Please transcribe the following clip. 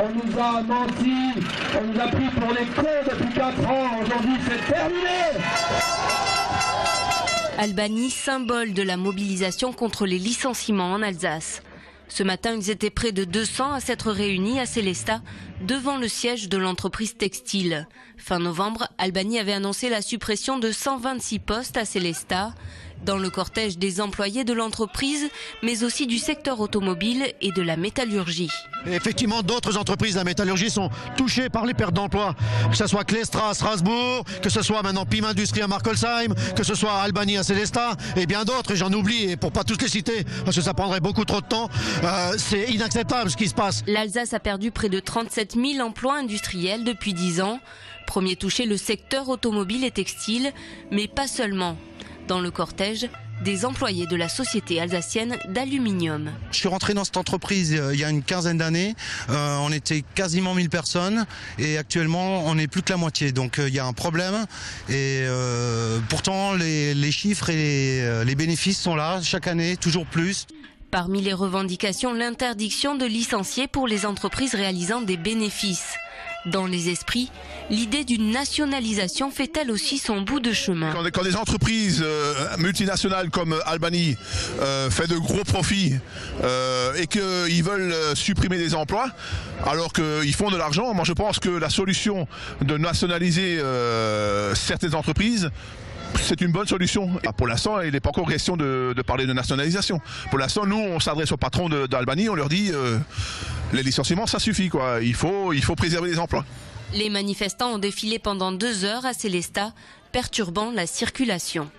On nous a menti, on nous a pris pour les cons depuis 4 ans, aujourd'hui c'est terminé. Albany, symbole de la mobilisation contre les licenciements en Alsace. Ce matin, ils étaient près de 200 à s'être réunis à Sélestat, devant le siège de l'entreprise textile. Fin novembre, Albany avait annoncé la suppression de 126 postes à Sélestat. Dans le cortège des employés de l'entreprise, mais aussi du secteur automobile et de la métallurgie. Et effectivement, d'autres entreprises de la métallurgie sont touchées par les pertes d'emplois. Que ce soit Clestra à Strasbourg, que ce soit maintenant Pim Industrie à Markolsheim, que ce soit Albany à Sélestat, et bien d'autres, et j'en oublie, et pour pas tous les citer, parce que ça prendrait beaucoup trop de temps, c'est inacceptable ce qui se passe. L'Alsace a perdu près de 37 000 emplois industriels depuis 10 ans. Premier touché, le secteur automobile et textile, mais pas seulement. Dans le cortège, des employés de la société alsacienne d'aluminium. Je suis rentré dans cette entreprise il y a une quinzaine d'années. On était quasiment 1000 personnes et actuellement on n'est plus que la moitié. Donc il y a un problème et pourtant les chiffres et les bénéfices sont là chaque année, toujours plus. Parmi les revendications, l'interdiction de licencier pour les entreprises réalisant des bénéfices. Dans les esprits, l'idée d'une nationalisation fait elle aussi son bout de chemin. Quand des entreprises multinationales comme Albany fait de gros profits et qu'ils veulent supprimer des emplois, alors qu'ils font de l'argent, moi je pense que la solution de nationaliser certaines entreprises, c'est une bonne solution. Pour l'instant, il n'est pas encore question de parler de nationalisation. Pour l'instant, nous, on s'adresse aux patrons d'Albany, on leur dit les licenciements, ça suffit, quoi. Il faut préserver les emplois. Les manifestants ont défilé pendant 2 heures à Sélestat, perturbant la circulation.